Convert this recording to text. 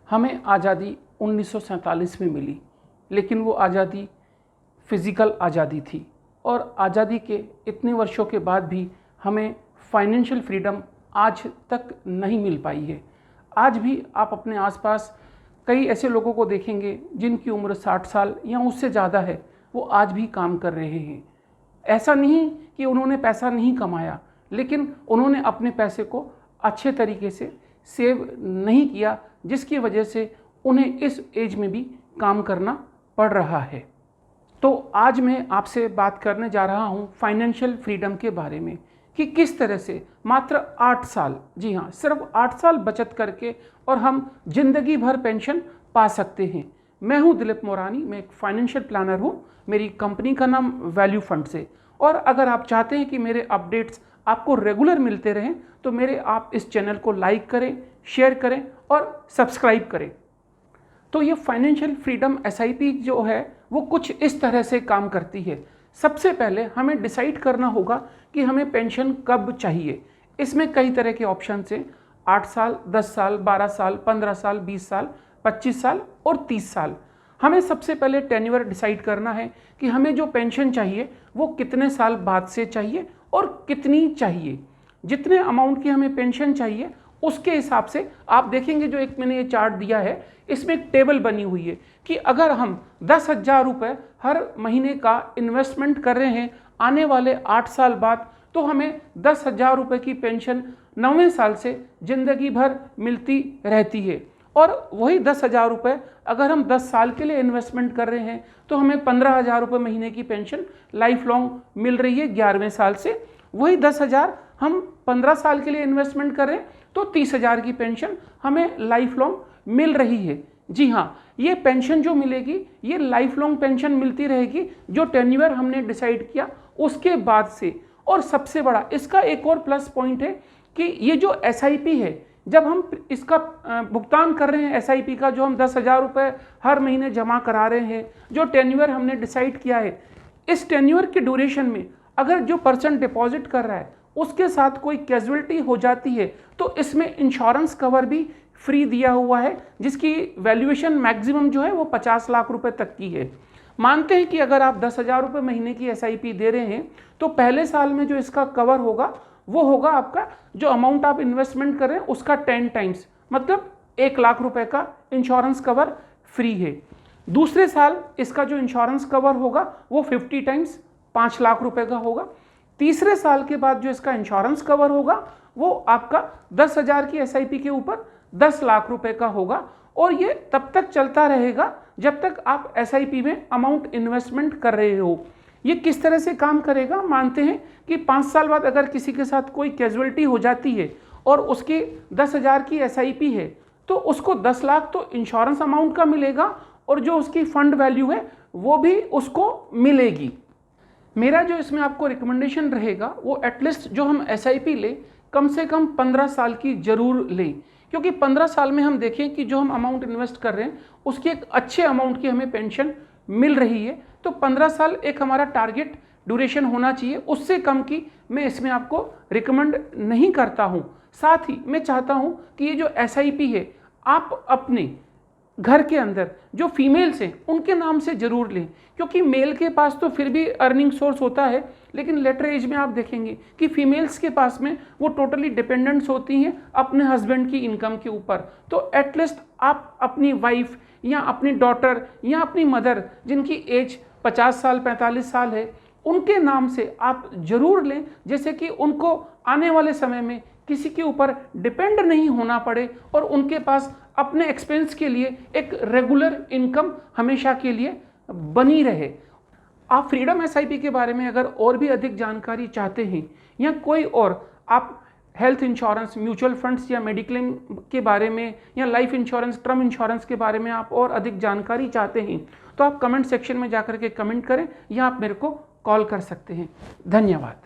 हमें आज़ादी 1947 में मिली, लेकिन वो आज़ादी फिज़िकल आज़ादी थी और आज़ादी के इतने वर्षों के बाद भी हमें फाइनेंशियल फ्रीडम आज तक नहीं मिल पाई है। आज भी आप अपने आसपास कई ऐसे लोगों को देखेंगे जिनकी उम्र 60 साल या उससे ज़्यादा है, वो आज भी काम कर रहे हैं। ऐसा नहीं कि उन्होंने पैसा नहीं कमाया, लेकिन उन्होंने अपने पैसे को अच्छे तरीके से सेव नहीं किया, जिसकी वजह से उन्हें इस एज में भी काम करना पड़ रहा है। तो आज मैं आपसे बात करने जा रहा हूँ फाइनेंशियल फ्रीडम के बारे में कि किस तरह से मात्र 8 साल, जी हाँ, सिर्फ 8 साल बचत करके और हम जिंदगी भर पेंशन पा सकते हैं। मैं हूँ दिलीप मोरानी, मैं एक फाइनेंशियल प्लानर हूँ। मेरी कंपनी का नाम वैल्यू फंड से। और अगर आप चाहते हैं कि मेरे अपडेट्स आपको रेगुलर मिलते रहें तो आप इस चैनल को लाइक करें, शेयर करें और सब्सक्राइब करें। तो ये फाइनेंशियल फ्रीडम SIP जो है वो कुछ इस तरह से काम करती है। सबसे पहले हमें डिसाइड करना होगा कि हमें पेंशन कब चाहिए। इसमें कई तरह के ऑप्शन हैं, 8 साल, 10 साल, 12 साल, 15 साल, 20 साल, 25 साल और 30 साल। हमें सबसे पहले टेन्योर डिसाइड करना है कि हमें जो पेंशन चाहिए वो कितने साल बाद से चाहिए और कितनी चाहिए। जितने अमाउंट की हमें पेंशन चाहिए उसके हिसाब से आप देखेंगे, जो एक मैंने ये चार्ट दिया है इसमें एक टेबल बनी हुई है कि अगर हम 10,000 रुपये हर महीने का इन्वेस्टमेंट कर रहे हैं आने वाले 8 साल बाद, तो हमें 10,000 रुपये की पेंशन 9वें साल से ज़िंदगी भर मिलती रहती है। और वही 10,000 रुपये अगर हम 10 साल के लिए इन्वेस्टमेंट कर रहे हैं तो हमें 15,000 रुपये महीने की पेंशन लाइफ लॉन्ग मिल रही है 11वें साल से। वही 10,000 हम 15 साल के लिए इन्वेस्टमेंट कर रहे हैं तो 30,000 की पेंशन हमें लाइफ लॉन्ग मिल रही है। जी हाँ, ये पेंशन जो मिलेगी ये लाइफ लॉन्ग पेंशन मिलती रहेगी, जो टेन्योर हमने डिसाइड किया उसके बाद से। और सबसे बड़ा इसका एक और प्लस पॉइंट है कि ये जो SIP है, जब हम इसका भुगतान कर रहे हैं SIP का, जो हम 10,000 रुपये हर महीने जमा करा रहे हैं, जो टेन्योर हमने डिसाइड किया है, इस टेन्योर के ड्यूरेशन में अगर जो पर्सन डिपॉजिट कर रहा है उसके साथ कोई कैजुअलिटी हो जाती है तो इसमें इंश्योरेंस कवर भी फ्री दिया हुआ है, जिसकी वैल्यूएशन मैक्सिमम जो है वो 50 लाख रुपए तक की है। मानते हैं कि अगर आप 10,000 रुपये महीने की SIP दे रहे हैं तो पहले साल में जो इसका कवर होगा वो होगा आपका जो अमाउंट आप इन्वेस्टमेंट कर रहे हैं उसका 10 टाइम्स, मतलब 1 लाख रुपए का इंश्योरेंस कवर फ्री है। दूसरे साल इसका जो इंश्योरेंस कवर होगा वो 50 टाइम्स 5 लाख रुपए का होगा। तीसरे साल के बाद जो इसका इंश्योरेंस कवर होगा वो आपका 10,000 की SIP के ऊपर 10 लाख रुपए का होगा। और ये तब तक चलता रहेगा जब तक आप SIP में अमाउंट इन्वेस्टमेंट कर रहे हो। ये किस तरह से काम करेगा, मानते हैं कि 5 साल बाद अगर किसी के साथ कोई कैजुअलिटी हो जाती है और उसकी 10,000 की SIP है तो उसको 10 लाख तो इंश्योरेंस अमाउंट का मिलेगा और जो उसकी फंड वैल्यू है वो भी उसको मिलेगी। मेरा जो इसमें आपको रिकमेंडेशन रहेगा वो एटलीस्ट जो हम SIP लें कम से कम 15 साल की ज़रूर लें, क्योंकि 15 साल में हम देखें कि जो हम अमाउंट इन्वेस्ट कर रहे हैं उसकी एक अच्छे अमाउंट की हमें पेंशन मिल रही है। तो 15 साल एक हमारा टारगेट ड्यूरेशन होना चाहिए, उससे कम की मैं इसमें आपको रिकमेंड नहीं करता हूँ। साथ ही मैं चाहता हूँ कि ये जो SIP है आप अपने घर के अंदर जो फीमेल्स हैं उनके नाम से ज़रूर लें, क्योंकि मेल के पास तो फिर भी अर्निंग सोर्स होता है, लेकिन लेटर एज में आप देखेंगे कि फीमेल्स के पास में वो टोटली डिपेंडेंट्स होती हैं अपने हस्बैंड की इनकम के ऊपर। तो एटलीस्ट आप अपनी वाइफ या अपनी डॉटर या अपनी मदर जिनकी एज 50 साल 45 साल है उनके नाम से आप ज़रूर लें, जैसे कि उनको आने वाले समय में किसी के ऊपर डिपेंड नहीं होना पड़े और उनके पास अपने एक्सपेंस के लिए एक रेगुलर इनकम हमेशा के लिए बनी रहे। आप फ्रीडम SIP के बारे में अगर और भी अधिक जानकारी चाहते हैं या कोई और आप हेल्थ इंश्योरेंस, म्यूचुअल फंड्स या मेडिक्लेम के बारे में या लाइफ इंश्योरेंस, टर्म इंश्योरेंस के बारे में आप और अधिक जानकारी चाहते हैं तो आप कमेंट सेक्शन में जाकर के कमेंट करें या आप मेरे को कॉल कर सकते हैं। धन्यवाद।